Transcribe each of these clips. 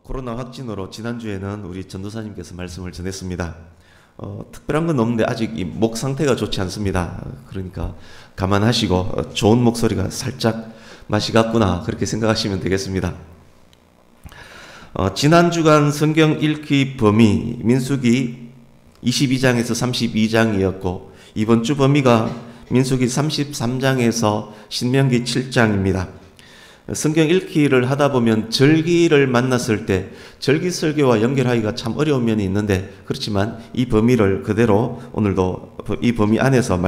코로나 확진으로 지난주에는 우리 전도사님께서 말씀을 전했습니다. 특별한 건 없는데 아직 이 목 상태가 좋지 않습니다. 그러니까 감안하시고 좋은 목소리가 살짝 맛이 갔구나 그렇게 생각하시면 되겠습니다. 지난 주간 성경 읽기 범위 민수기 22장에서 32장이었고 이번 주 범위가 민수기 33장에서 신명기 7장입니다. 성경 읽기를 하다 보면 절기를 만났을 때 절기 설교와 연결하기가 참 어려운 면이 있는데 그렇지만 이 범위를 그대로 오늘도 이 범위 안에서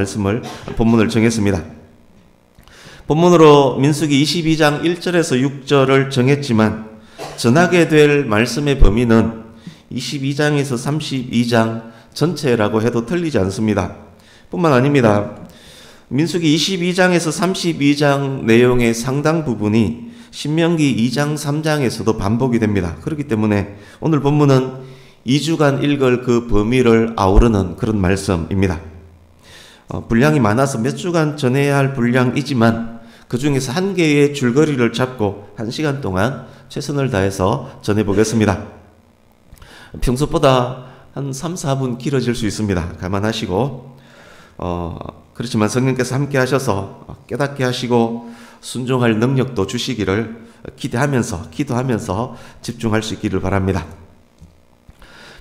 본문을 정했습니다. 본문으로 민수기 22장 1절에서 6절을 정했지만 전하게 될 말씀의 범위는 22장에서 32장 전체라고 해도 틀리지 않습니다. 뿐만 아닙니다. 민수기 22장에서 32장 내용의 상당 부분이 신명기 2장 3장에서도 반복이 됩니다. 그렇기 때문에 오늘 본문은 2주간 읽을 그 범위를 아우르는 그런 말씀입니다. 분량이 많아서 몇 주간 전해야 할 분량이지만 그 중에서 한 개의 줄거리를 잡고 1시간 동안 최선을 다해서 전해보겠습니다. 평소보다 한 3, 4분 길어질 수 있습니다. 감안하시고 그렇지만 성령께서 함께 하셔서 깨닫게 하시고 순종할 능력도 주시기를 기도하면서 집중할 수 있기를 바랍니다.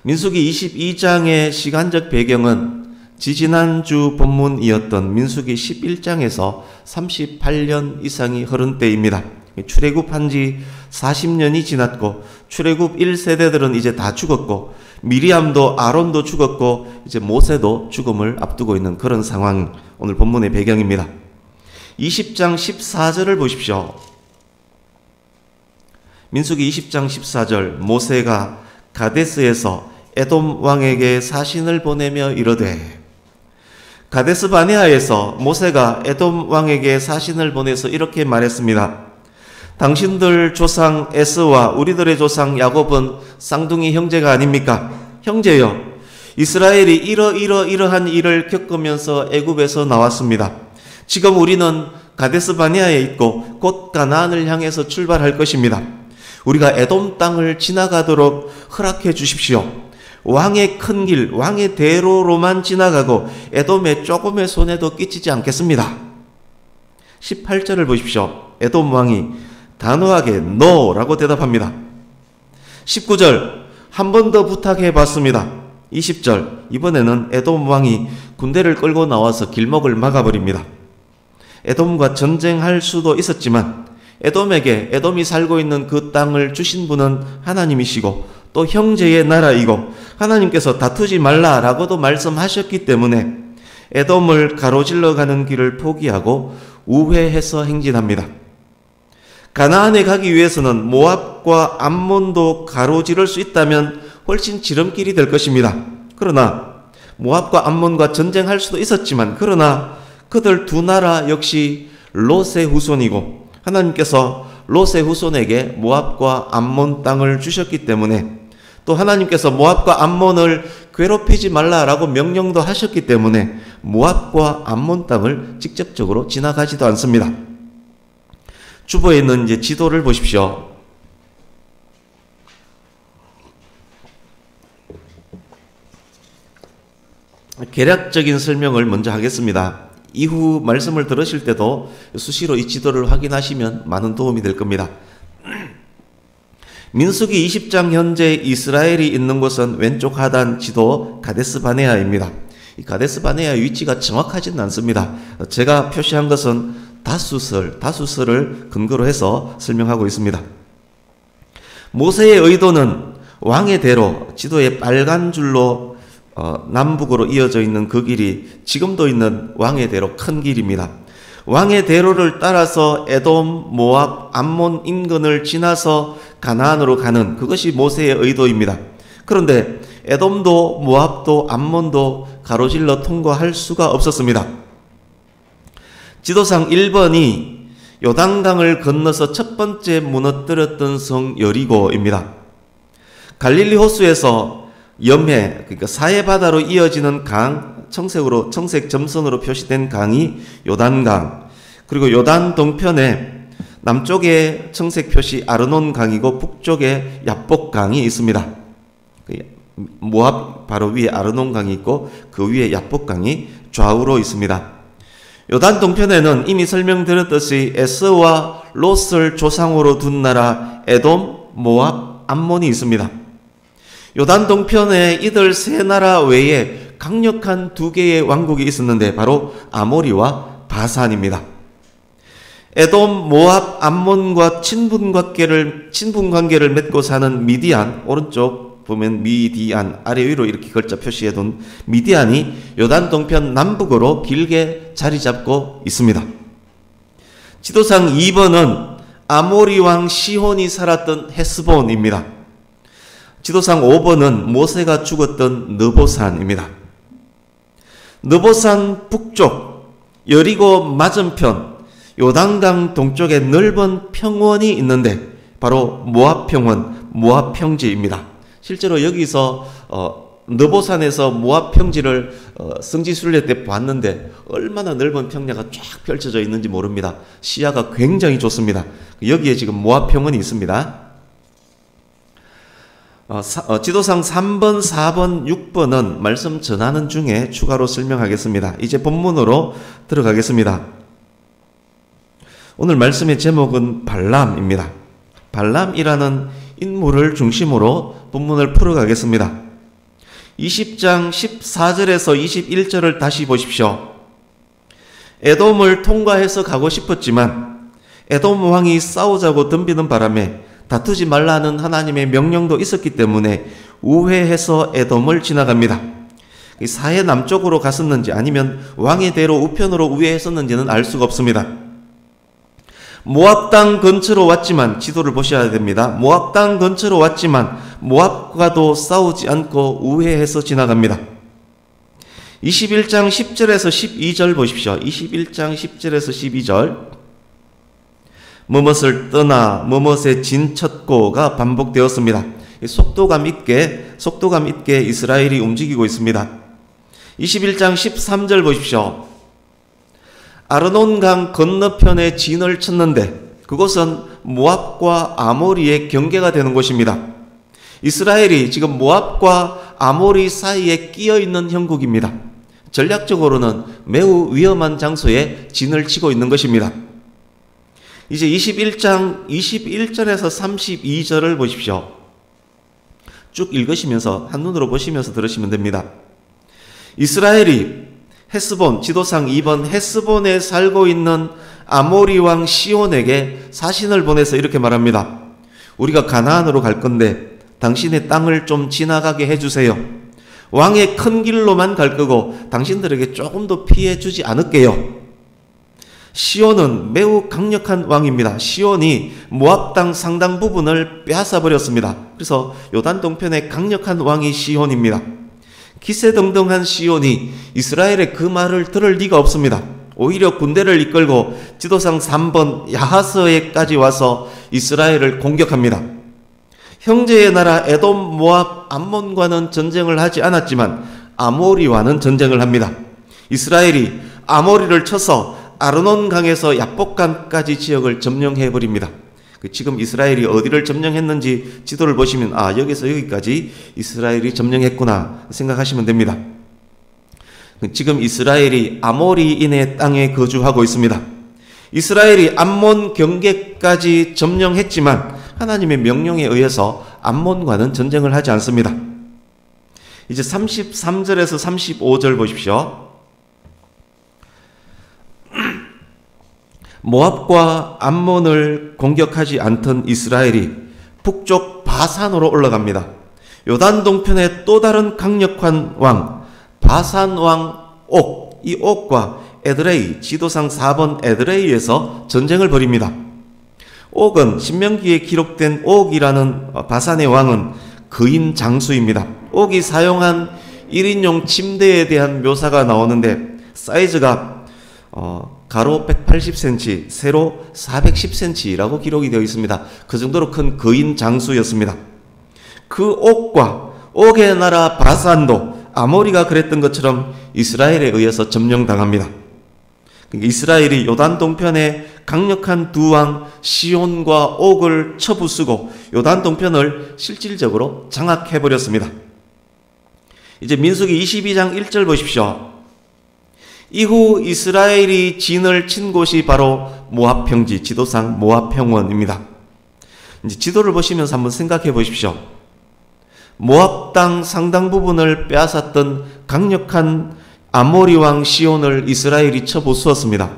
민수기 22장의 시간적 배경은 지지난주 본문이었던 민수기 11장에서 38년 이상이 흐른 때입니다. 출애굽한 지 40년이 지났고 출애굽 1세대들은 이제 다 죽었고 미리암도 아론도 죽었고 이제 모세도 죽음을 앞두고 있는 그런 상황 오늘 본문의 배경입니다. 20장 14절을 보십시오. 민수기 20장 14절 모세가 가데스에서 에돔 왕에게 사신을 보내며 이르되 가데스 바네아에서 모세가 에돔 왕에게 사신을 보내서 이렇게 말했습니다. 당신들 조상 에스와 우리들의 조상 야곱은 쌍둥이 형제가 아닙니까? 형제여, 이스라엘이 이러한 일을 겪으면서 애굽에서 나왔습니다. 지금 우리는 가데스 바네아에 있고 곧 가나안을 향해서 출발할 것입니다. 우리가 에돔 땅을 지나가도록 허락해 주십시오. 왕의 큰 길, 왕의 대로로만 지나가고 에돔의 조금의 손해도 끼치지 않겠습니다. 18절을 보십시오. 에돔 왕이 단호하게 NO라고 대답합니다. 19절 한 번 더 부탁해 봤습니다. 20절 이번에는 에돔 왕이 군대를 끌고 나와서 길목을 막아버립니다. 에돔과 전쟁할 수도 있었지만 에돔이 살고 있는 그 땅을 주신 분은 하나님이시고 또 형제의 나라이고 하나님께서 다투지 말라라고도 말씀하셨기 때문에 에돔을 가로질러 가는 길을 포기하고 우회해서 행진합니다. 가나안에 가기 위해서는 모압과 암몬도 가로지를 수 있다면 훨씬 지름길이 될 것입니다. 그러나 모압과 암몬과 전쟁할 수도 있었지만 그러나 그들 두 나라 역시 롯의 후손이고 하나님께서 롯의 후손에게 모압과 암몬 땅을 주셨기 때문에 또 하나님께서 모압과 암몬을 괴롭히지 말라라고 명령도 하셨기 때문에 모압과 암몬 땅을 직접적으로 지나가지도 않습니다. 주보에 있는 이제 지도를 보십시오. 개략적인 설명을 먼저 하겠습니다. 이후 말씀을 들으실 때도 수시로 이 지도를 확인하시면 많은 도움이 될 겁니다. 민수기 20장 현재 이스라엘이 있는 곳은 왼쪽 하단 지도 가데스 바네아입니다. 이 가데스 바네아의 위치가 정확하지는 않습니다. 제가 표시한 것은 다수설을 근거로 해서 설명하고 있습니다. 모세의 의도는 왕의 대로 지도에 빨간 줄로 남북으로 이어져 있는 그 길이 지금도 있는 왕의 대로 큰 길입니다. 왕의 대로를 따라서 에돔, 모압, 암몬 인근을 지나서 가나안으로 가는 그것이 모세의 의도입니다. 그런데 에돔도 모압도 암몬도 가로질러 통과할 수가 없었습니다. 지도상 1번이 요단강을 건너서 첫 번째 무너뜨렸던 성 여리고입니다. 갈릴리 호수에서 염해, 그러니까 사해바다로 이어지는 강, 청색 점선으로 표시된 강이 요단강, 그리고 요단 동편에 남쪽에 청색 표시 아르논 강이고 북쪽에 야복 강이 있습니다. 모압 바로 위에 아르논 강이 있고 그 위에 야복 강이 좌우로 있습니다. 요단 동편에는 이미 설명드렸듯이 에서와 롯을 조상으로 둔 나라 에돔, 모압, 암몬이 있습니다. 요단 동편에 이들 세 나라 외에 강력한 두 개의 왕국이 있었는데 바로 아모리와 바산입니다. 에돔, 모압, 암몬과 친분 관계를 맺고 사는 미디안, 오른쪽 보면 미디안, 아래 위로 이렇게 글자 표시해둔 미디안이 요단 동편 남북으로 길게 자리 잡고 있습니다. 지도상 2번은 아모리 왕 시혼이 살았던 헤스본입니다. 지도상 5번은 모세가 죽었던 느보산입니다. 느보산 북쪽, 여리고 맞은편, 요단강 동쪽에 넓은 평원이 있는데 바로 모압 평원, 모압 평지입니다. 실제로 여기서 느보산에서 모압 평지를 성지순례 때 봤는데 얼마나 넓은 평야가 쫙 펼쳐져 있는지 모릅니다. 시야가 굉장히 좋습니다. 여기에 지금 모압 평원이 있습니다. 지도상 3번, 4번, 6번은 말씀 전하는 중에 추가로 설명하겠습니다. 이제 본문으로 들어가겠습니다. 오늘 말씀의 제목은 발람입니다. 발람이라는 인물을 중심으로 본문을 풀어가겠습니다. 20장 14절에서 21절을 다시 보십시오. 에돔을 통과해서 가고 싶었지만 에돔 왕이 싸우자고 덤비는 바람에 다투지 말라는 하나님의 명령도 있었기 때문에 우회해서 에돔을 지나갑니다. 사해 남쪽으로 갔었는지 아니면 왕의 대로 우편으로 우회했었는지는 알 수가 없습니다. 모압 땅 근처로 왔지만 지도를 보셔야 됩니다. 모압 땅 근처로 왔지만 모압과도 싸우지 않고 우회해서 지나갑니다. 21장 10절에서 12절 보십시오. 21장 10절에서 12절 뭐뭇을 떠나 뭐뭇에 진쳤고가 반복되었습니다. 속도감 있게 이스라엘이 움직이고 있습니다. 21장 13절 보십시오. 아르논강 건너편에 진을 쳤는데 그곳은 모압과 아모리의 경계가 되는 곳입니다. 이스라엘이 지금 모압과 아모리 사이에 끼어 있는 형국입니다. 전략적으로는 매우 위험한 장소에 진을 치고 있는 것입니다. 이제 21장 21절에서 32절을 보십시오. 쭉 읽으시면서 한눈으로 보시면서 들으시면 됩니다. 이스라엘이 헤스본, 지도상 2번 헤스본에 살고 있는 아모리 왕 시온에게 사신을 보내서 이렇게 말합니다. 우리가 가나안으로 갈 건데 당신의 땅을 좀 지나가게 해주세요. 왕의 큰 길로만 갈 거고 당신들에게 조금도 피해 주지 않을게요. 시온은 매우 강력한 왕입니다. 시온이 모압 땅 상당 부분을 빼앗아 버렸습니다. 그래서 요단 동편의 강력한 왕이 시온입니다. 기세등등한 시온이 이스라엘의 그 말을 들을 리가 없습니다. 오히려 군대를 이끌고 지도상 3번 야하스에까지 와서 이스라엘을 공격합니다. 형제의 나라 에돔, 모압, 암몬과는 전쟁을 하지 않았지만 아모리와는 전쟁을 합니다. 이스라엘이 아모리를 쳐서 아르논 강에서 야복강까지 지역을 점령해버립니다. 지금 이스라엘이 어디를 점령했는지 지도를 보시면 여기서 여기까지 이스라엘이 점령했구나 생각하시면 됩니다. 지금 이스라엘이 아모리인의 땅에 거주하고 있습니다. 이스라엘이 암몬 경계까지 점령했지만 하나님의 명령에 의해서 암몬과는 전쟁을 하지 않습니다. 이제 33절에서 35절 보십시오. 모압과 암몬을 공격하지 않던 이스라엘이 북쪽 바산으로 올라갑니다. 요단 동편의 또 다른 강력한 왕 바산 왕 옥, 이 옥과 에드레이, 지도상 4번 에드레이에서 전쟁을 벌입니다. 옥은 신명기에 기록된 옥이라는 바산의 왕은 거인 장수입니다. 옥이 사용한 1인용 침대에 대한 묘사가 나오는데 사이즈가 가로 180cm, 세로 410cm라고 기록이 되어 있습니다. 그 정도로 큰 거인 장수였습니다. 그 옥과 옥의 나라 바산도 아모리가 그랬던 것처럼 이스라엘에 의해서 점령당합니다. 이스라엘이 요단 동편의 강력한 두 왕 시온과 옥을 쳐부수고 요단 동편을 실질적으로 장악해버렸습니다. 이제 민수기 22장 1절 보십시오. 이후 이스라엘이 진을 친 곳이 바로 모압 평지, 지도상 모압 평원입니다. 이제 지도를 보시면서 한번 생각해 보십시오. 모압 땅 상당 부분을 빼앗았던 강력한 아모리 왕 시온을 이스라엘이 쳐부수었습니다.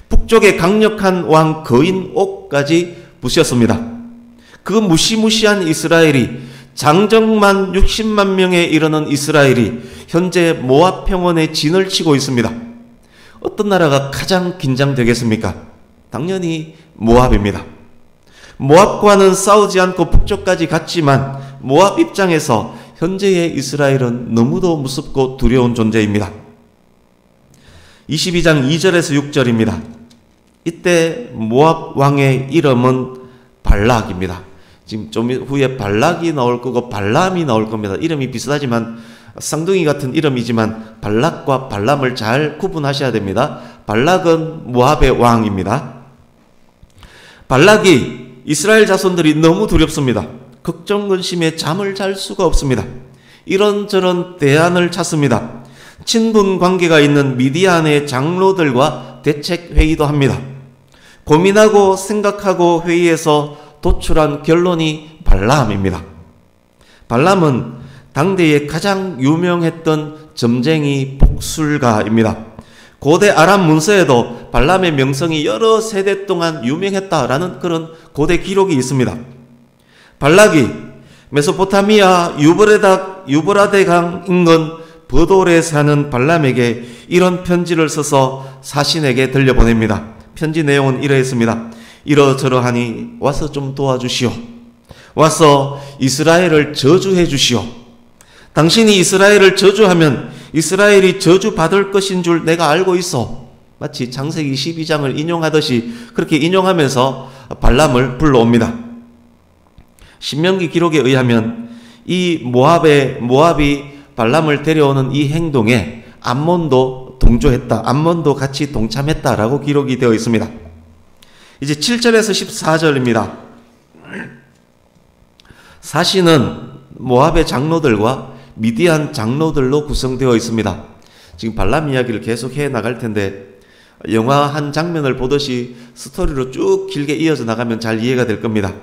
북쪽의 강력한 왕 거인 옥까지 부수었습니다. 그 무시무시한 이스라엘이 장정만 60만 명에 이르는 이스라엘이 현재 모압 평원에 진을 치고 있습니다. 어떤 나라가 가장 긴장되겠습니까? 당연히 모압입니다. 모압과는 싸우지 않고 북쪽까지 갔지만 모압 입장에서 현재의 이스라엘은 너무도 무섭고 두려운 존재입니다. 22장 2절에서 6절입니다. 이때 모압 왕의 이름은 발락입니다. 지금 좀 후에 발락이 나올 거고 발람이 나올 겁니다. 이름이 비슷하지만 쌍둥이 같은 이름이지만 발락과 발람을 잘 구분하셔야 됩니다. 발락은 모압의 왕입니다. 발락이 이스라엘 자손들이 너무 두렵습니다. 걱정 근심에 잠을 잘 수가 없습니다. 이런저런 대안을 찾습니다. 친분 관계가 있는 미디안의 장로들과 대책 회의도 합니다. 고민하고 생각하고 회의에서 도출한 결론이 발람입니다. 발람은 당대에 가장 유명했던 점쟁이 복술가입니다. 고대 아람 문서에도 발람의 명성이 여러 세대 동안 유명했다라는 그런 고대 기록이 있습니다. 발락이 메소포타미아 유브라데 강 인근 버돌에 사는 발람에게 이런 편지를 써서 사신에게 들려보냅니다. 편지 내용은 이러했습니다. 이러저러하니 와서 좀 도와주시오. 와서 이스라엘을 저주해 주시오. 당신이 이스라엘을 저주하면 이스라엘이 저주받을 것인 줄 내가 알고 있어. 마치 창세기 12장을 인용하듯이 그렇게 인용하면서 발람을 불러옵니다. 신명기 기록에 의하면 이 모압이 발람을 데려오는 이 행동에 암몬도 동조했다. 암몬도 같이 동참했다라고 기록이 되어 있습니다. 이제 7절에서 14절입니다. 사신은 모압의 장로들과 미디안 장로들로 구성되어 있습니다. 지금 발람 이야기를 계속 해 나갈 텐데 영화 한 장면을 보듯이 스토리로 쭉 길게 이어져 나가면 잘 이해가 될 겁니다.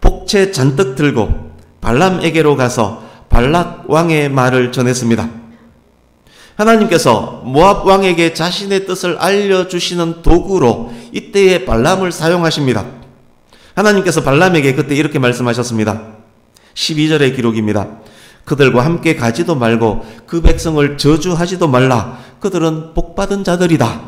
복채 잔뜩 들고 발람에게로 가서 발락 왕의 말을 전했습니다. 하나님께서 모압 왕에게 자신의 뜻을 알려주시는 도구로 이때의 발람을 사용하십니다. 하나님께서 발람에게 그때 이렇게 말씀하셨습니다. 12절의 기록입니다. 그들과 함께 가지도 말고 그 백성을 저주하지도 말라. 그들은 복받은 자들이다.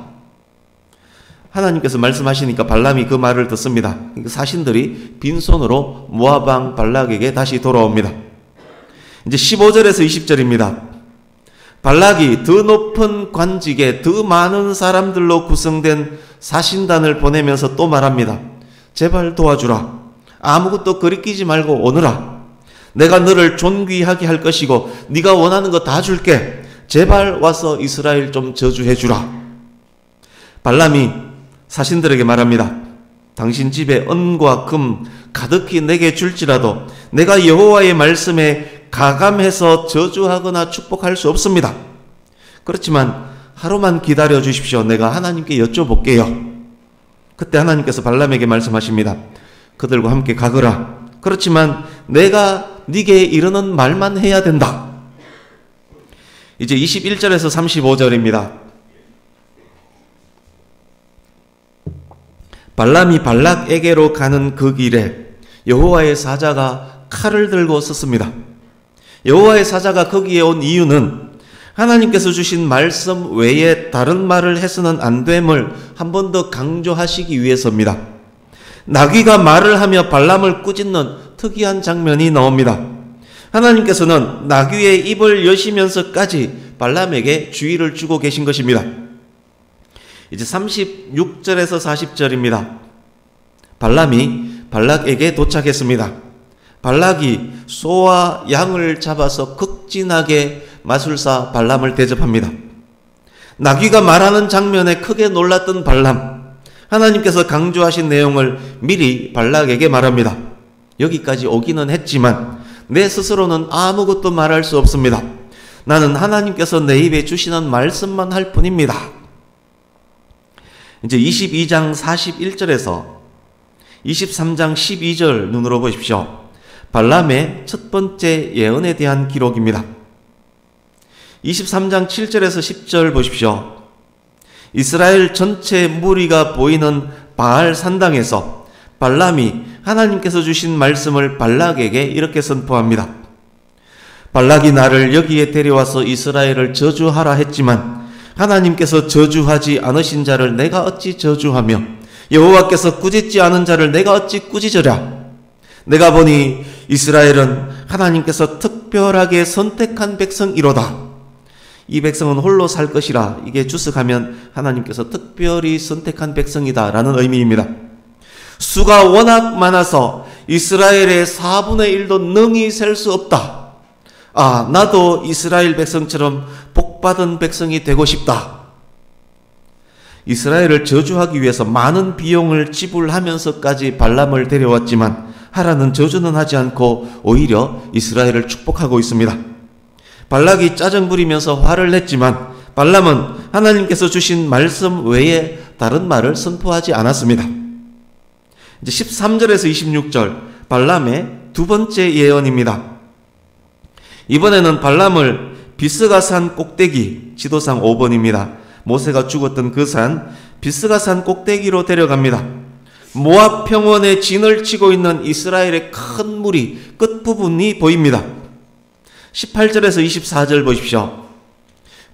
하나님께서 말씀하시니까 발람이 그 말을 듣습니다. 사신들이 빈손으로 모압 왕 발락에게 다시 돌아옵니다. 이제 15절에서 20절입니다. 발락이 더 높은 관직에 더 많은 사람들로 구성된 사신단을 보내면서 또 말합니다. 제발 도와주라. 아무것도 거리끼지 말고 오너라. 내가 너를 존귀하게 할 것이고 네가 원하는 거 다 줄게. 제발 와서 이스라엘 좀 저주해 주라. 발람이 사신들에게 말합니다. 당신 집에 은과 금 가득히 내게 줄지라도 내가 여호와의 말씀에 가감해서 저주하거나 축복할 수 없습니다. 그렇지만 하루만 기다려 주십시오. 내가 하나님께 여쭤볼게요. 그때 하나님께서 발람에게 말씀하십니다. 그들과 함께 가거라. 그렇지만 내가 네게 이르는 말만 해야 된다. 이제 21절에서 35절입니다. 발람이 발락에게로 가는 그 길에 여호와의 사자가 칼을 들고 섰습니다. 여호와의 사자가 거기에 온 이유는 하나님께서 주신 말씀 외에 다른 말을 해서는 안 됨을 한 번 더 강조하시기 위해서입니다. 나귀가 말을 하며 발람을 꾸짖는 특이한 장면이 나옵니다. 하나님께서는 나귀의 입을 여시면서까지 발람에게 주의를 주고 계신 것입니다. 이제 36절에서 40절입니다. 발람이 발락에게 도착했습니다. 발락이 소와 양을 잡아서 극진하게 마술사 발람을 대접합니다. 나귀가 말하는 장면에 크게 놀랐던 발람. 하나님께서 강조하신 내용을 미리 발락에게 말합니다. 여기까지 오기는 했지만 내 스스로는 아무것도 말할 수 없습니다. 나는 하나님께서 내 입에 주시는 말씀만 할 뿐입니다. 이제 22장 41절에서 23장 12절 눈으로 보십시오. 발람의 첫 번째 예언에 대한 기록입니다. 23장 7절에서 10절 보십시오. 이스라엘 전체 무리가 보이는 바알 산당에서 발람이 하나님께서 주신 말씀을 발락에게 이렇게 선포합니다. 발락이 나를 여기에 데려와서 이스라엘을 저주하라 했지만 하나님께서 저주하지 않으신 자를 내가 어찌 저주하며 여호와께서 꾸짖지 않은 자를 내가 어찌 꾸짖으랴. 내가 보니 이스라엘은 하나님께서 특별하게 선택한 백성이로다. 이 백성은 홀로 살 것이라. 이게 주석하면 하나님께서 특별히 선택한 백성이다 라는 의미입니다. 수가 워낙 많아서 이스라엘의 4분의 1도 능히 셀 수 없다. 아, 나도 이스라엘 백성처럼 복받은 백성이 되고 싶다. 이스라엘을 저주하기 위해서 많은 비용을 지불하면서까지 발람을 데려왔지만 하라는 저주는 하지 않고 오히려 이스라엘을 축복하고 있습니다. 발락이 짜증 부리면서 화를 냈지만 발람은 하나님께서 주신 말씀 외에 다른 말을 선포하지 않았습니다. 이제 13절에서 26절 발람의 두 번째 예언입니다. 이번에는 발람을 비스가산 꼭대기, 지도상 5번입니다. 모세가 죽었던 그 산 비스가산 꼭대기로 데려갑니다. 모압 평원에 진을 치고 있는 이스라엘의 큰 무리 끝부분이 보입니다. 18절에서 24절 보십시오.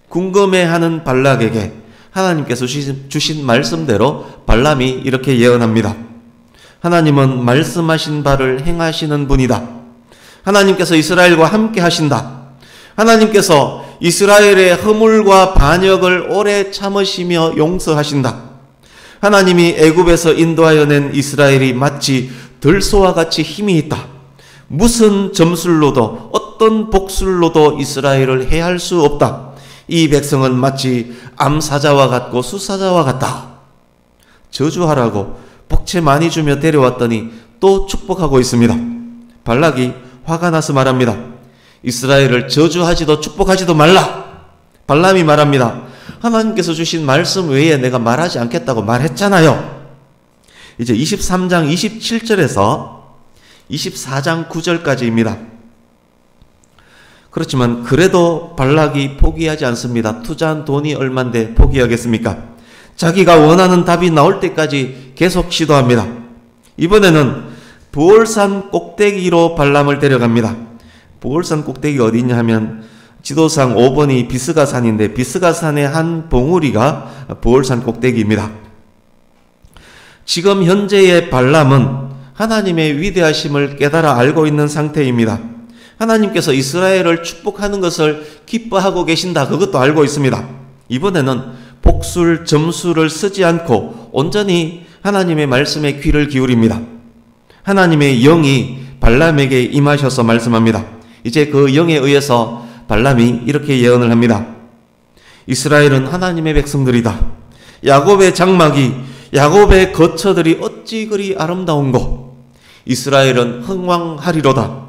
궁금해하는 발락에게 하나님께서 주신 말씀대로 발람이 이렇게 예언합니다. 하나님은 말씀하신 바를 행하시는 분이다. 하나님께서 이스라엘과 함께 하신다. 하나님께서 이스라엘의 허물과 반역을 오래 참으시며 용서하신다. 하나님이 애굽에서 인도하여 낸 이스라엘이 마치 들소와 같이 힘이 있다. 무슨 점술로도 어떤 복술로도 이스라엘을 해할 수 없다. 이 백성은 마치 암사자와 같고 수사자와 같다. 저주하라고 복채 많이 주며 데려왔더니 또 축복하고 있습니다. 발락이 화가 나서 말합니다. 이스라엘을 저주하지도 축복하지도 말라. 발람이 말합니다. 하나님께서 주신 말씀 외에 내가 말하지 않겠다고 말했잖아요. 이제 23장 27절에서 24장 9절까지입니다. 그렇지만 그래도 발락이 포기하지 않습니다. 투자한 돈이 얼만데 포기하겠습니까? 자기가 원하는 답이 나올 때까지 계속 시도합니다. 이번에는 부올산 꼭대기로 발람을 데려갑니다. 부올산 꼭대기가 어디 있냐 하면 지도상 5번이 비스가산인데 비스가산의 한 봉우리가 부올산 꼭대기입니다. 지금 현재의 발람은 하나님의 위대하심을 깨달아 알고 있는 상태입니다. 하나님께서 이스라엘을 축복하는 것을 기뻐하고 계신다. 그것도 알고 있습니다. 이번에는 복술, 점술을 쓰지 않고 온전히 하나님의 말씀에 귀를 기울입니다. 하나님의 영이 발람에게 임하셔서 말씀합니다. 이제 그 영에 의해서 발람이 이렇게 예언을 합니다. 이스라엘은 하나님의 백성들이다. 야곱의 장막이, 야곱의 거처들이 어찌 그리 아름다운고. 이스라엘은 흥왕하리로다.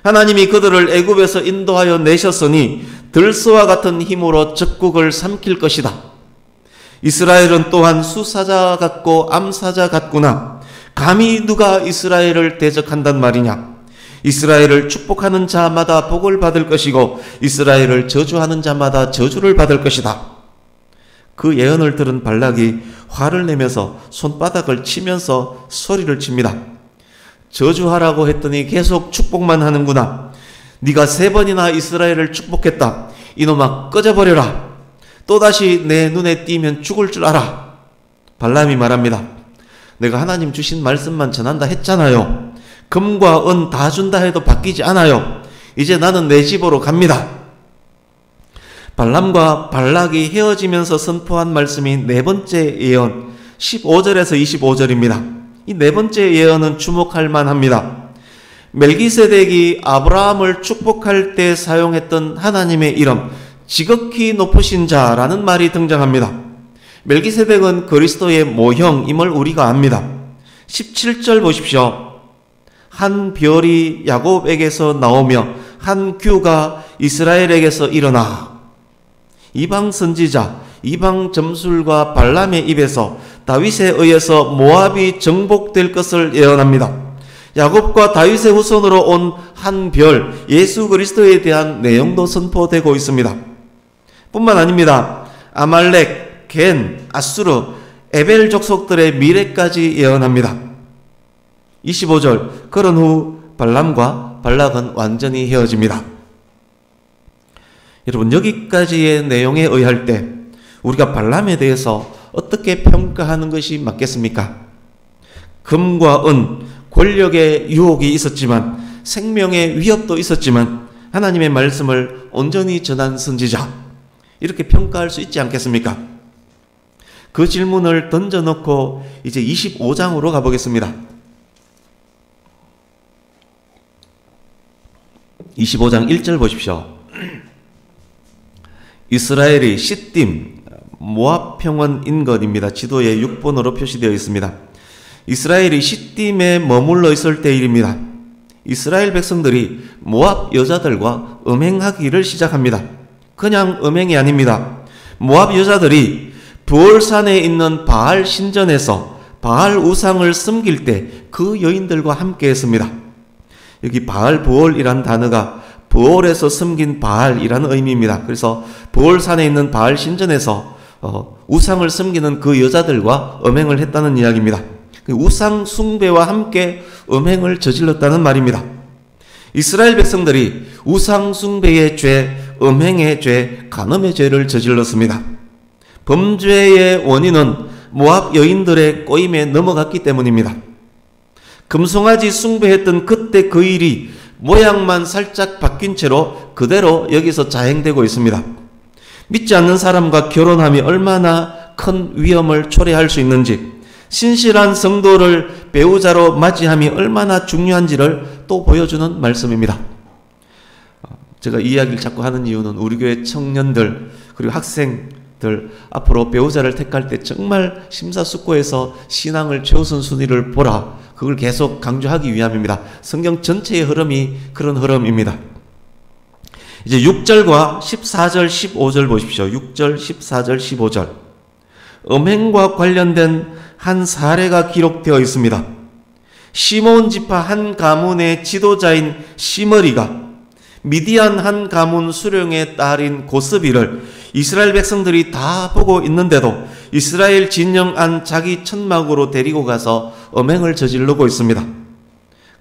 하나님이 그들을 애굽에서 인도하여 내셨으니 들소와 같은 힘으로 적국을 삼킬 것이다. 이스라엘은 또한 수사자 같고 암사자 같구나. 감히 누가 이스라엘을 대적한단 말이냐. 이스라엘을 축복하는 자마다 복을 받을 것이고 이스라엘을 저주하는 자마다 저주를 받을 것이다. 그 예언을 들은 발락이 화를 내면서 손바닥을 치면서 소리를 칩니다. 저주하라고 했더니 계속 축복만 하는구나. 네가 3번이나 이스라엘을 축복했다. 이놈아 꺼져버려라. 또다시 내 눈에 띄면 죽을 줄 알아. 발람이 말합니다. 내가 하나님 주신 말씀만 전한다 했잖아요. 금과 은 다 준다 해도 바뀌지 않아요. 이제 나는 내 집으로 갑니다. 발람과 발락이 헤어지면서 선포한 말씀이 네 번째 예언 15절에서 25절입니다. 이 네 번째 예언은 주목할 만합니다. 멜기세덱이 아브라함을 축복할 때 사용했던 하나님의 이름, 지극히 높으신 자라는 말이 등장합니다. 멜기세덱은 그리스도의 모형임을 우리가 압니다. 17절 보십시오. 한 별이 야곱에게서 나오며 한 규가 이스라엘에게서 일어나. 이방 선지자, 이방 점술과 발람의 입에서 다윗에 의해서 모압이 정복될 것을 예언합니다. 야곱과 다윗의 후손으로 온 한 별, 예수 그리스도에 대한 내용도 선포되고 있습니다. 뿐만 아닙니다. 아말렉, 겐, 아수르, 에벨 족속들의 미래까지 예언합니다. 25절, 그런 후 발람과 발락은 완전히 헤어집니다. 여러분, 여기까지의 내용에 의할 때 우리가 발람에 대해서 어떻게 평가하는 것이 맞겠습니까? 금과 은, 권력의 유혹이 있었지만, 생명의 위협도 있었지만 하나님의 말씀을 온전히 전한 선지자, 이렇게 평가할 수 있지 않겠습니까? 그 질문을 던져놓고 이제 25장으로 가보겠습니다. 25장 1절 보십시오. 이스라엘이 시딤, 모압 평원 인근입니다. 지도에 6번으로 표시되어 있습니다. 이스라엘이 시딤에 머물러 있을 때 일입니다. 이스라엘 백성들이 모압 여자들과 음행하기를 시작합니다. 그냥 음행이 아닙니다. 모압 여자들이 부올산에 있는 바알 신전에서 바알 우상을 섬길 때 그 여인들과 함께 했습니다. 여기 바알 부올이란 단어가 부올에서 섬긴 바알이라는 의미입니다. 그래서 부올산에 있는 바알 신전에서 우상을 섬기는 그 여자들과 음행을 했다는 이야기입니다. 우상 숭배와 함께 음행을 저질렀다는 말입니다. 이스라엘 백성들이 우상 숭배의 죄, 음행의 죄, 간음의 죄를 저질렀습니다. 범죄의 원인은 모압 여인들의 꼬임에 넘어갔기 때문입니다. 금송아지 숭배했던 그때 그 일이 모양만 살짝 바뀐 채로 그대로 여기서 자행되고 있습니다. 믿지 않는 사람과 결혼함이 얼마나 큰 위험을 초래할 수 있는지, 신실한 성도를 배우자로 맞이함이 얼마나 중요한지를 또 보여주는 말씀입니다. 제가 이 이야기를 자꾸 하는 이유는 우리 교회 청년들 그리고 학생들 앞으로 배우자를 택할 때 정말 심사숙고해서 신앙을 최우선순위를 보라, 그걸 계속 강조하기 위함입니다. 성경 전체의 흐름이 그런 흐름입니다. 이제 6절과 14절, 15절 보십시오. 6절, 14절, 15절. 음행과 관련된 한 사례가 기록되어 있습니다. 시몬 지파 한 가문의 지도자인 시므리가 미디안 한 가문 수령의 딸인 고스비를 이스라엘 백성들이 다 보고 있는데도 이스라엘 진영 안 자기 천막으로 데리고 가서 음행을 저지르고 있습니다.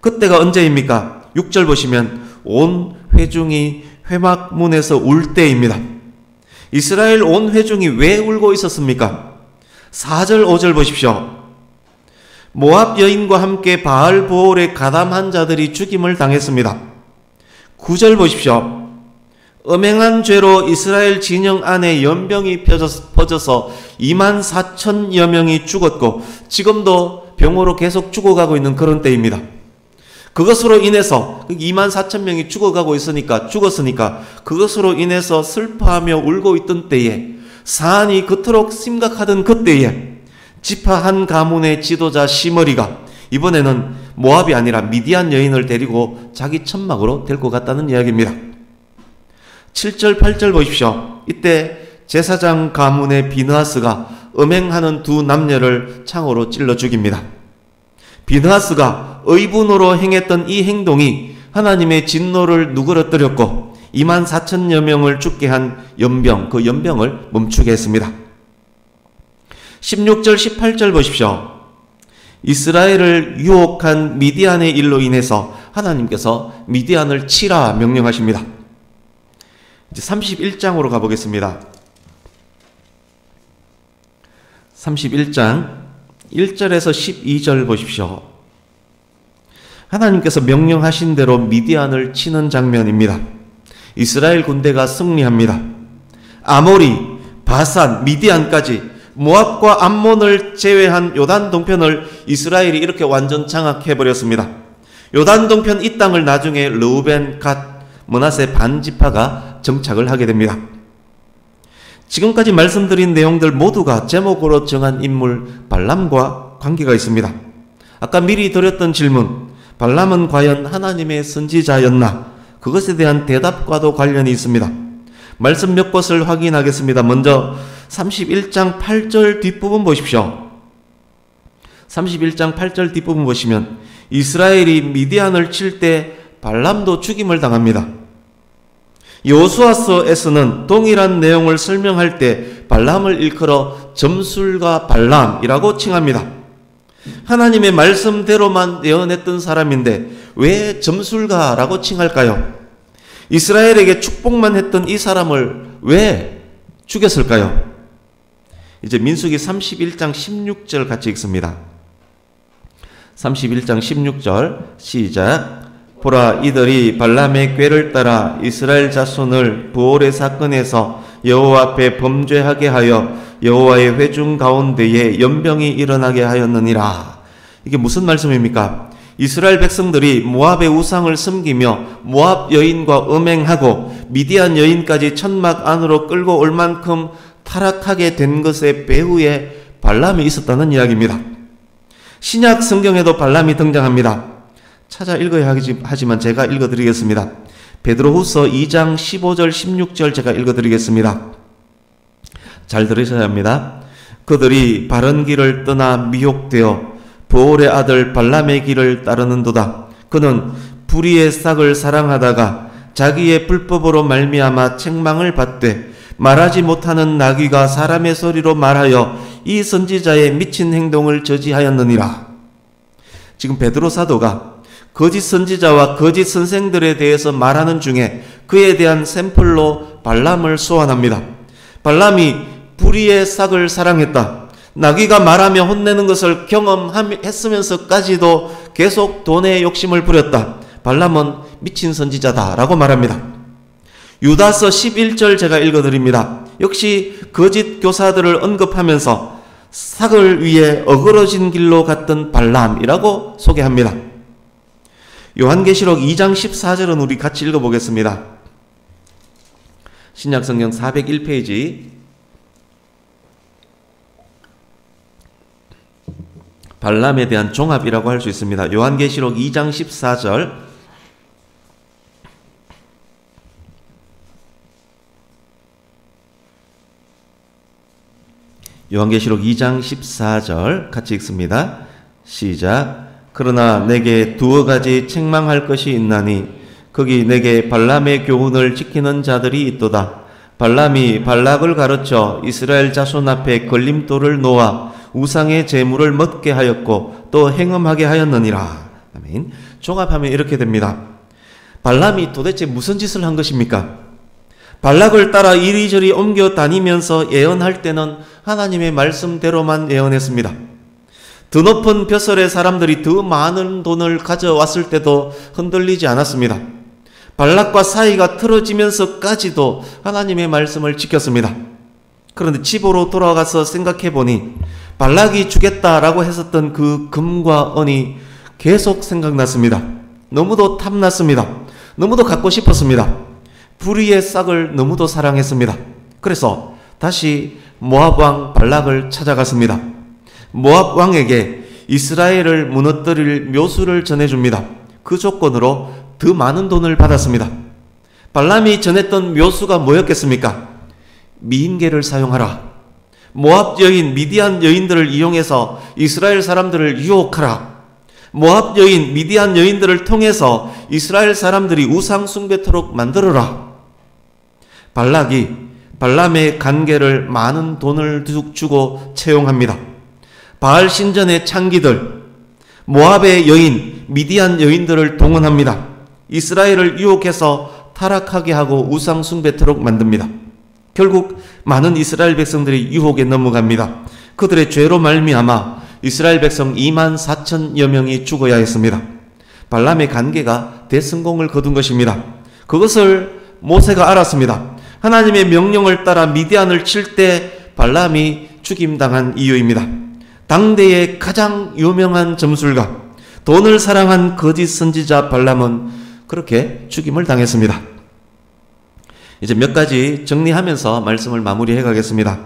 그때가 언제입니까? 6절 보시면 온 회중이 회막문에서 울 때입니다. 이스라엘 온 회중이 왜 울고 있었습니까? 4절 5절 보십시오. 모압 여인과 함께 바알 보올에 가담한 자들이 죽임을 당했습니다. 9절 보십시오. 음행한 죄로 이스라엘 진영 안에 연병이 퍼져서 24,000여 명이 죽었고 지금도 병으로 계속 죽어가고 있는 그런 때입니다. 그것으로 인해서 24,000명이 죽었으니까 그것으로 인해서 슬퍼하며 울고 있던 때에, 사안이 그토록 심각하던 그때에 지파 한 가문의 지도자 시므리가 이번에는 모압이 아니라 미디안 여인을 데리고 자기 천막으로 데리고 갔다는 이야기입니다. 7절 8절 보십시오. 이때 제사장 가문의 비느하스가 음행하는 두 남녀를 창으로 찔러 죽입니다. 비느하스가 의분으로 행했던 이 행동이 하나님의 진노를 누그러뜨렸고 24,000여 명을 죽게 한 연병, 그 연병을 멈추게 했습니다. 16절 18절 보십시오. 이스라엘을 유혹한 미디안의 일로 인해서 하나님께서 미디안을 치라 명령하십니다. 이제 31장으로 가보겠습니다. 31장 1절에서 12절 보십시오. 하나님께서 명령하신 대로 미디안을 치는 장면입니다. 이스라엘 군대가 승리합니다. 아모리, 바산, 미디안까지 모압과 암몬을 제외한 요단 동편을 이스라엘이 이렇게 완전 장악해버렸습니다. 요단 동편 이 땅을 나중에 르우벤, 갓, 므낫세 반지파가 정착을 하게 됩니다. 지금까지 말씀드린 내용들 모두가 제목으로 정한 인물 발람과 관계가 있습니다. 아까 미리 드렸던 질문, 발람은 과연 하나님의 선지자였나? 그것에 대한 대답과도 관련이 있습니다. 말씀 몇 곳을 확인하겠습니다. 먼저 31장 8절 뒷부분 보십시오. 31장 8절 뒷부분 보시면 이스라엘이 미디안을 칠 때 발람도 죽임을 당합니다. 여호수아서에서는 동일한 내용을 설명할 때 발람을 일컬어 점술가 발람이라고 칭합니다. 하나님의 말씀대로만 예언했던 사람인데 왜 점술가라고 칭할까요? 이스라엘에게 축복만 했던 이 사람을 왜 죽였을까요? 이제 민수기 31장 16절 같이 읽습니다. 31장 16절 시작. 보라, 이들이 발람의 꾀를 따라 이스라엘 자손을 부올의 사건에서 여호와 앞에 범죄하게 하여 여호와의 회중 가운데에 연병이 일어나게 하였느니라. 이게 무슨 말씀입니까? 이스라엘 백성들이 모압의 우상을 섬기며 모압 여인과 음행하고 미디안 여인까지 천막 안으로 끌고 올 만큼 타락하게 된 것의 배후에 발람이 있었다는 이야기입니다. 신약 성경에도 발람이 등장합니다. 찾아 읽어야 하지만 제가 읽어드리겠습니다. 베드로후서 2장 15절 16절 제가 읽어드리겠습니다. 잘 들으셔야 합니다. 그들이 바른 길을 떠나 미혹되어 보올의 아들 발람의 길을 따르는도다. 그는 불의의 싹을 사랑하다가 자기의 불법으로 말미암아 책망을 받되 말하지 못하는 나귀가 사람의 소리로 말하여 이 선지자의 미친 행동을 저지하였느니라. 지금 베드로 사도가 거짓 선지자와 거짓 선생들에 대해서 말하는 중에 그에 대한 샘플로 발람을 소환합니다. 발람이 불의의 싹을 사랑했다. 나귀가 말하며 혼내는 것을 경험했으면서까지도 계속 돈의 욕심을 부렸다. 발람은 미친 선지자다 라고 말합니다. 유다서 11절 제가 읽어드립니다. 역시 거짓 교사들을 언급하면서 삭을 위해 어그러진 길로 갔던 발람이라고 소개합니다. 요한계시록 2장 14절은 우리 같이 읽어보겠습니다. 신약성경 401페이지 발람에 대한 종합이라고 할 수 있습니다. 요한계시록 2장 14절 요한계시록 2장 14절 같이 읽습니다. 시작. 그러나 내게 두어 가지 책망할 것이 있나니 거기 내게 발람의 교훈을 지키는 자들이 있도다. 발람이 발락을 가르쳐 이스라엘 자손 앞에 걸림돌을 놓아 우상의 제물을 먹게 하였고 또 행음하게 하였느니라. 아멘. 종합하면 이렇게 됩니다. 발람이 도대체 무슨 짓을 한 것입니까? 발락을 따라 이리저리 옮겨 다니면서 예언할 때는 하나님의 말씀대로만 예언했습니다. 더 높은 벼슬의 사람들이 더 많은 돈을 가져왔을 때도 흔들리지 않았습니다. 발락과 사이가 틀어지면서까지도 하나님의 말씀을 지켰습니다. 그런데 집으로 돌아가서 생각해 보니 발락이 주겠다라고 했었던 그 금과 은이 계속 생각났습니다. 너무도 탐났습니다. 너무도 갖고 싶었습니다. 불의의 싹을 너무도 사랑했습니다. 그래서 다시 모압 왕 발락을 찾아갔습니다. 모압 왕에게 이스라엘을 무너뜨릴 묘수를 전해줍니다. 그 조건으로 더 많은 돈을 받았습니다. 발람이 전했던 묘수가 뭐였겠습니까? 미인계를 사용하라. 모압 여인, 미디안 여인들을 이용해서 이스라엘 사람들을 유혹하라. 모압 여인, 미디안 여인들을 통해서 이스라엘 사람들이 우상 숭배토록 만들어라. 발락이 발람의 간계를 많은 돈을 주고 채용합니다. 바알 신전의 창기들, 모압의 여인, 미디안 여인들을 동원합니다. 이스라엘을 유혹해서 타락하게 하고 우상 숭배토록 만듭니다. 결국 많은 이스라엘 백성들이 유혹에 넘어갑니다. 그들의 죄로 말미암아 이스라엘 백성 2만 4천여 명이 죽어야 했습니다. 발람의 간계가 대성공을 거둔 것입니다. 그것을 모세가 알았습니다. 하나님의 명령을 따라 미디안을 칠 때 발람이 죽임당한 이유입니다. 당대의 가장 유명한 점술가, 돈을 사랑한 거짓 선지자 발람은 그렇게 죽임을 당했습니다. 이제 몇 가지 정리하면서 말씀을 마무리해 가겠습니다.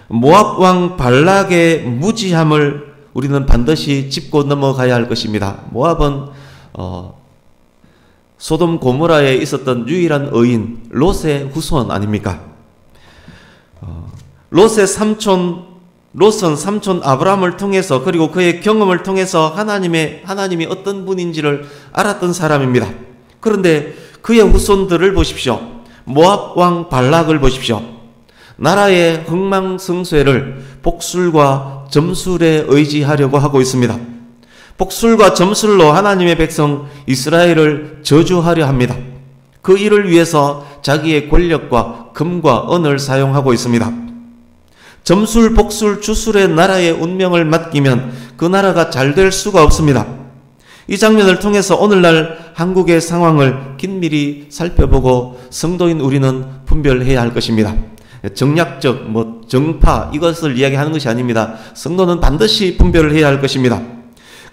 모압 왕 발락의 무지함을 우리는 반드시 짚고 넘어가야 할 것입니다. 모압은 소돔 고모라에 있었던 유일한 의인 롯의 후손 아닙니까? 롯은 삼촌 아브라함을 통해서 그리고 그의 경험을 통해서 하나님이 어떤 분인지를 알았던 사람입니다. 그런데 그의 후손들을 보십시오. 모압 왕 발락을 보십시오. 나라의 흥망성쇠를 복술과 점술에 의지하려고 하고 있습니다. 복술과 점술로 하나님의 백성 이스라엘을 저주하려 합니다. 그 일을 위해서 자기의 권력과 금과 은을 사용하고 있습니다. 점술, 복술, 주술의 나라의 운명을 맡기면 그 나라가 잘 될 수가 없습니다. 이 장면을 통해서 오늘날 한국의 상황을 긴밀히 살펴보고 성도인 우리는 분별해야 할 것입니다. 정략적, 정파 이것을 이야기하는 것이 아닙니다. 성도는 반드시 분별을 해야 할 것입니다.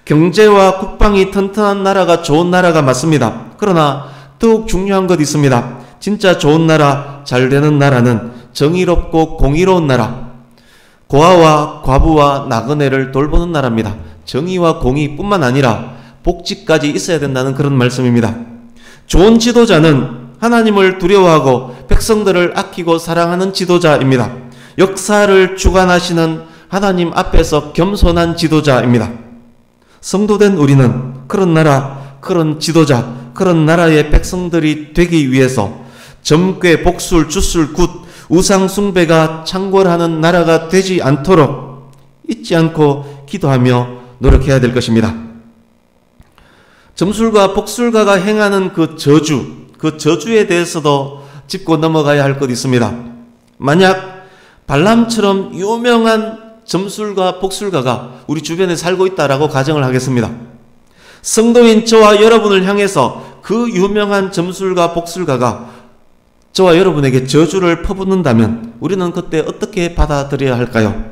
경제와 국방이 튼튼한 나라가 좋은 나라가 맞습니다. 그러나 더욱 중요한 것 있습니다. 진짜 좋은 나라, 잘 되는 나라는 정의롭고 공의로운 나라, 고아와 과부와 나그네를 돌보는 나라입니다. 정의와 공의뿐만 아니라 복지까지 있어야 된다는 그런 말씀입니다. 좋은 지도자는 하나님을 두려워하고 백성들을 아끼고 사랑하는 지도자입니다. 역사를 주관하시는 하나님 앞에서 겸손한 지도자입니다. 성도된 우리는 그런 나라, 그런 지도자, 그런 나라의 백성들이 되기 위해서 점괘, 복술, 주술, 굿, 우상 숭배가 창궐하는 나라가 되지 않도록 잊지 않고 기도하며 노력해야 될 것입니다. 점술가, 복술가가 행하는 그 저주에 대해서도 짚고 넘어가야 할 것 있습니다. 만약 발람처럼 유명한 점술가, 복술가가 우리 주변에 살고 있다라고 가정을 하겠습니다. 성도인 저와 여러분을 향해서 그 유명한 점술가, 복술가가 저와 여러분에게 저주를 퍼붓는다면 우리는 그때 어떻게 받아들여야 할까요?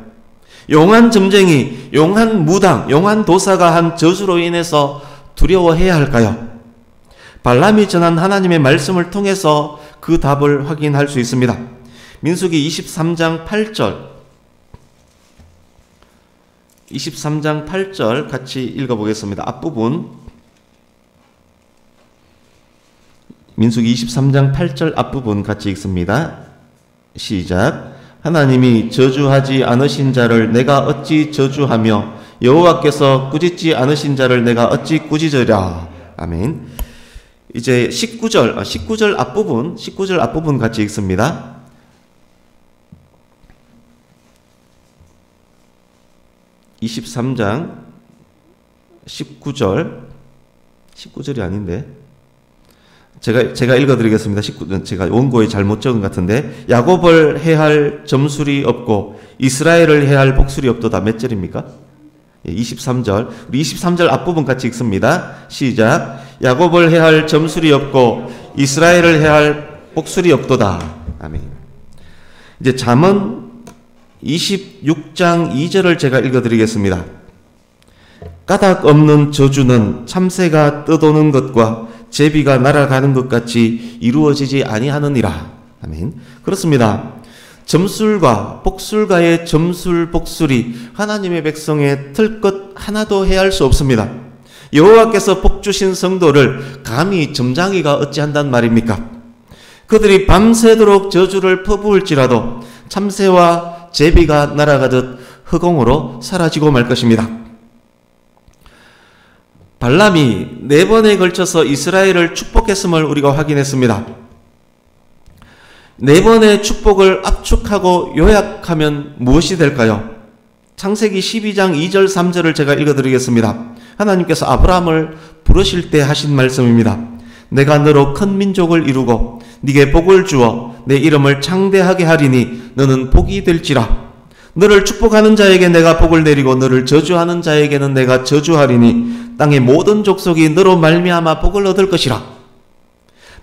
용한 점쟁이, 용한 무당, 용한 도사가 한 저주로 인해서 두려워해야 할까요? 발람이 전한 하나님의 말씀을 통해서 그 답을 확인할 수 있습니다. 민수기 23장 8절 같이 읽어보겠습니다. 앞부분 민수기 23장 8절 앞부분 같이 읽습니다. 시작. 하나님이 저주하지 않으신 자를 내가 어찌 저주하며 여호와께서 꾸짖지 않으신 자를 내가 어찌 꾸짖으랴. 아멘. 이제 19절 앞부분 같이 읽습니다. (23장) 19절이 아닌데 제가 읽어드리겠습니다. 19절 제가 원고에 잘못 적은 것 같은데 야곱을 해할 점술이 없고 이스라엘을 해할 복술이 없도다. 몇 절입니까? 23절. 우리 23절 앞부분 같이 읽습니다. 시작. 야곱을 해할 점술이 없고 이스라엘을 해할 복술이 없도다. 아멘. 이제 잠언 26장 2절을 제가 읽어드리겠습니다. 까닭 없는 저주는 참새가 떠도는 것과 제비가 날아가는 것 같이 이루어지지 아니하느니라. 아멘. 그렇습니다. 점술과 복술가의 점술 복술이 하나님의 백성의 틀 것 하나도 해할 수 없습니다. 여호와께서 복 주신 성도를 감히 점장이가 어찌한단 말입니까? 그들이 밤새도록 저주를 퍼부을지라도 참새와 제비가 날아가듯 허공으로 사라지고 말 것입니다. 발람이 4번에 걸쳐서 이스라엘을 축복했음을 우리가 확인했습니다. 4번의 축복을 압축하고 요약하면 무엇이 될까요? 창세기 12장 2절 3절을 제가 읽어드리겠습니다. 하나님께서 아브라함을 부르실 때 하신 말씀입니다. 내가 너로 큰 민족을 이루고 네게 복을 주어 내 이름을 창대하게 하리니 너는 복이 될지라. 너를 축복하는 자에게 내가 복을 내리고 너를 저주하는 자에게는 내가 저주하리니 땅의 모든 족속이 너로 말미암아 복을 얻을 것이라.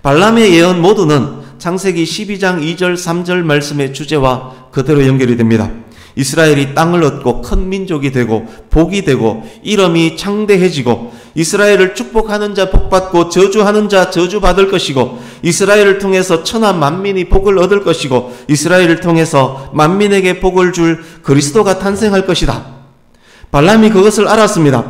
발람의 예언 모두는 창세기 12장 2절 3절 말씀의 주제와 그대로 연결이 됩니다. 이스라엘이 땅을 얻고 큰 민족이 되고 복이 되고 이름이 창대해지고 이스라엘을 축복하는 자 복받고 저주하는 자 저주받을 것이고 이스라엘을 통해서 천하 만민이 복을 얻을 것이고 이스라엘을 통해서 만민에게 복을 줄 그리스도가 탄생할 것이다. 발람이 그것을 알았습니다.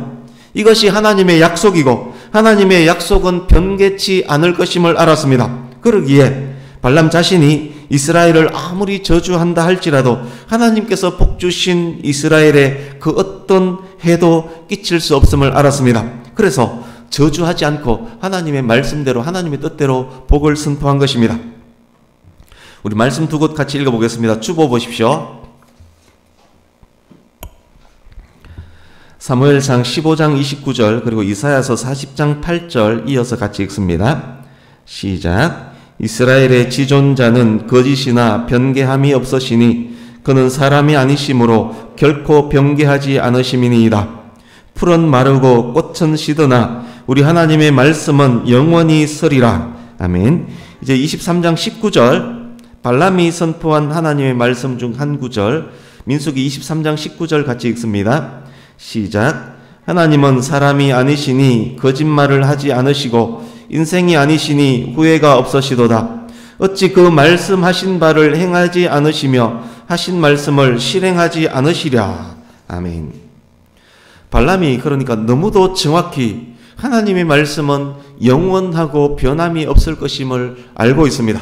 이것이 하나님의 약속이고 하나님의 약속은 변개치 않을 것임을 알았습니다. 그러기에 발람 자신이 이스라엘을 아무리 저주한다 할지라도 하나님께서 복 주신 이스라엘에 그 어떤 해도 끼칠 수 없음을 알았습니다. 그래서 저주하지 않고 하나님의 말씀대로 하나님의 뜻대로 복을 선포한 것입니다. 우리 말씀 두 곳 같이 읽어보겠습니다. 주보 보십시오. 사무엘상 15장 29절 그리고 이사야서 40장 8절 이어서 같이 읽습니다. 시작. 이스라엘의 지존자는 거짓이나 변개함이 없으시니 그는 사람이 아니심으로 결코 변개하지 않으심이니이다. 풀은 마르고 꽃은 시드나 우리 하나님의 말씀은 영원히 서리라. 아멘. 이제 23장 19절 발람이 선포한 하나님의 말씀 중 한 구절 민수기 23장 19절 같이 읽습니다. 시작. 하나님은 사람이 아니시니 거짓말을 하지 않으시고 인생이 아니시니 후회가 없으시도다. 어찌 그 말씀하신 바를 행하지 않으시며 하신 말씀을 실행하지 않으시랴. 아멘. 발람이 그러니까 너무도 정확히 하나님의 말씀은 영원하고 변함이 없을 것임을 알고 있습니다.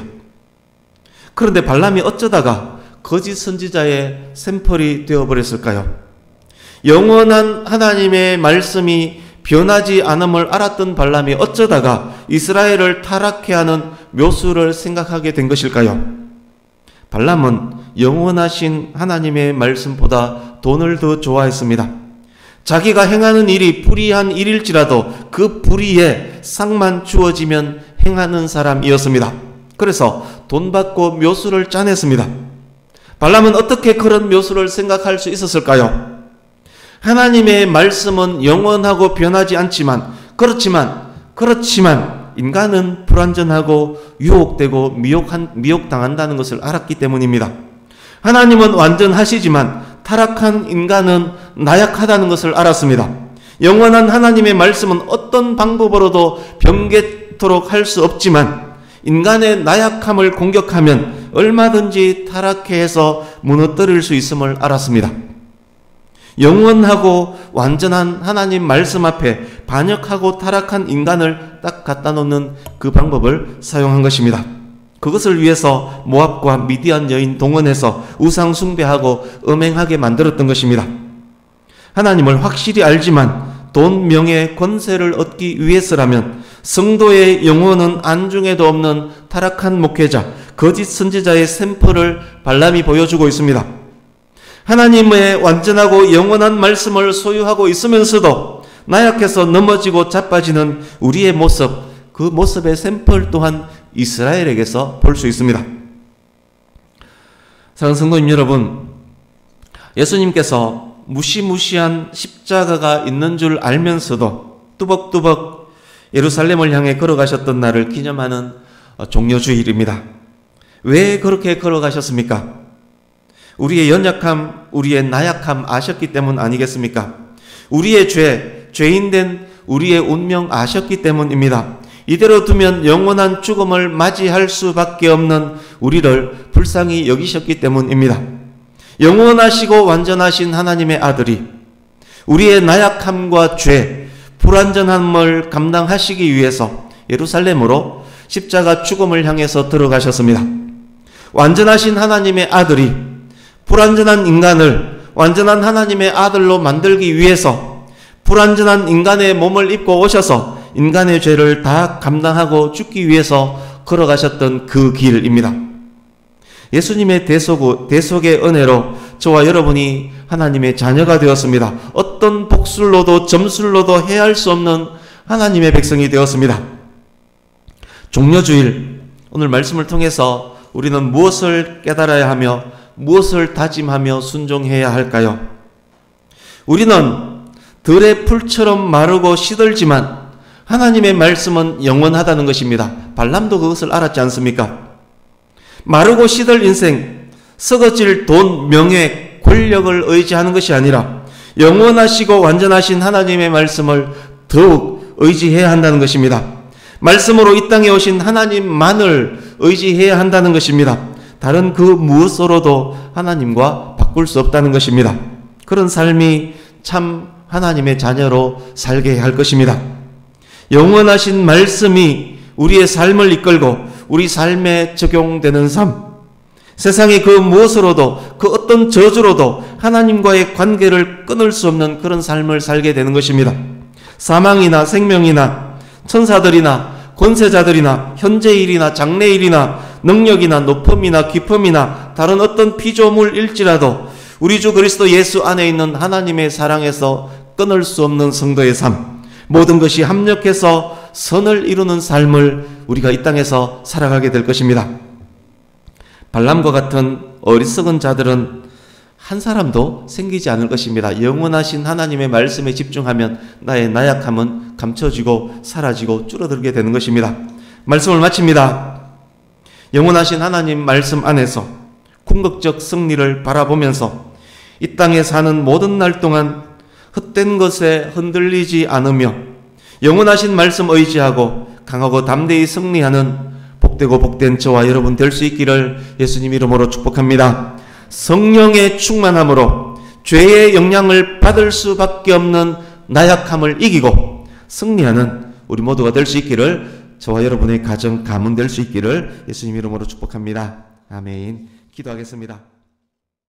그런데 발람이 어쩌다가 거짓 선지자의 샘플이 되어버렸을까요? 영원한 하나님의 말씀이 변하지 않음을 알았던 발람이 어쩌다가 이스라엘을 타락해 하는 묘수를 생각하게 된 것일까요? 발람은 영원하신 하나님의 말씀보다 돈을 더 좋아했습니다. 자기가 행하는 일이 불의한 일일지라도 그 불의에 상만 주어지면 행하는 사람이었습니다. 그래서 돈 받고 묘수를 짜냈습니다. 발람은 어떻게 그런 묘수를 생각할 수 있었을까요? 하나님의 말씀은 영원하고 변하지 않지만 그렇지만 인간은 불완전하고 유혹되고 미혹당한다는 것을 알았기 때문입니다. 하나님은 완전하시지만 타락한 인간은 나약하다는 것을 알았습니다. 영원한 하나님의 말씀은 어떤 방법으로도 변개토록 할 수 없지만 인간의 나약함을 공격하면 얼마든지 타락해 해서 무너뜨릴 수 있음을 알았습니다. 영원하고 완전한 하나님 말씀 앞에 반역하고 타락한 인간을 딱 갖다 놓는 그 방법을 사용한 것입니다. 그것을 위해서 모압과 미디안 여인 동원해서 우상 숭배하고 음행하게 만들었던 것입니다. 하나님을 확실히 알지만 돈, 명예, 권세를 얻기 위해서라면 성도의 영혼은 안중에도 없는 타락한 목회자, 거짓 선지자의 샘플을 발람이 보여주고 있습니다. 하나님의 완전하고 영원한 말씀을 소유하고 있으면서도 나약해서 넘어지고 자빠지는 우리의 모습, 그 모습의 샘플 또한 이스라엘에게서 볼 수 있습니다. 사랑하는 성도님 여러분, 예수님께서 무시무시한 십자가가 있는 줄 알면서도 뚜벅뚜벅 예루살렘을 향해 걸어가셨던 날을 기념하는 종려주일입니다. 왜 그렇게 걸어가셨습니까? 우리의 연약함, 우리의 나약함 아셨기 때문 아니겠습니까? 우리의 죄인된 우리의 운명 아셨기 때문입니다. 이대로 두면 영원한 죽음을 맞이할 수밖에 없는 우리를 불쌍히 여기셨기 때문입니다. 영원하시고 완전하신 하나님의 아들이 우리의 나약함과 죄, 불완전함을 감당하시기 위해서 예루살렘으로 십자가 죽음을 향해서 들어가셨습니다. 완전하신 하나님의 아들이 불완전한 인간을 완전한 하나님의 아들로 만들기 위해서 불완전한 인간의 몸을 입고 오셔서 인간의 죄를 다 감당하고 죽기 위해서 걸어가셨던 그 길입니다. 예수님의 대속의 은혜로 저와 여러분이 하나님의 자녀가 되었습니다. 어떤 복술로도 점술로도 해할 수 없는 하나님의 백성이 되었습니다. 종려주일, 오늘 말씀을 통해서 우리는 무엇을 깨달아야 하며 무엇을 다짐하며 순종해야 할까요? 우리는 들의 풀처럼 마르고 시들지만 하나님의 말씀은 영원하다는 것입니다. 발람도 그것을 알았지 않습니까? 마르고 시들 인생, 썩어질 돈, 명예, 권력을 의지하는 것이 아니라 영원하시고 완전하신 하나님의 말씀을 더욱 의지해야 한다는 것입니다. 말씀으로 이 땅에 오신 하나님만을 의지해야 한다는 것입니다. 다른 그 무엇으로도 하나님과 바꿀 수 없다는 것입니다. 그런 삶이 참 하나님의 자녀로 살게 할 것입니다. 영원하신 말씀이 우리의 삶을 이끌고 우리 삶에 적용되는 삶, 세상의 그 무엇으로도 그 어떤 저주로도 하나님과의 관계를 끊을 수 없는 그런 삶을 살게 되는 것입니다. 사망이나 생명이나 천사들이나 권세자들이나 현재일이나 장래일이나 능력이나 높음이나 깊음이나 다른 어떤 피조물일지라도 우리 주 그리스도 예수 안에 있는 하나님의 사랑에서 끊을 수 없는 성도의 삶, 모든 것이 합력해서 선을 이루는 삶을 우리가 이 땅에서 살아가게 될 것입니다. 발람과 같은 어리석은 자들은 한 사람도 생기지 않을 것입니다. 영원하신 하나님의 말씀에 집중하면 나의 나약함은 감춰지고 사라지고 줄어들게 되는 것입니다. 말씀을 마칩니다. 영원하신 하나님 말씀 안에서 궁극적 승리를 바라보면서 이 땅에 사는 모든 날 동안 헛된 것에 흔들리지 않으며 영원하신 말씀 의지하고 강하고 담대히 승리하는 복되고 복된 저와 여러분 될 수 있기를 예수님 이름으로 축복합니다. 성령의 충만함으로 죄의 영향을 받을 수밖에 없는 나약함을 이기고 승리하는 우리 모두가 될 수 있기를, 저와 여러분의 가정 가문 될 수 있기를 예수님 이름으로 축복합니다. 아멘. 기도하겠습니다.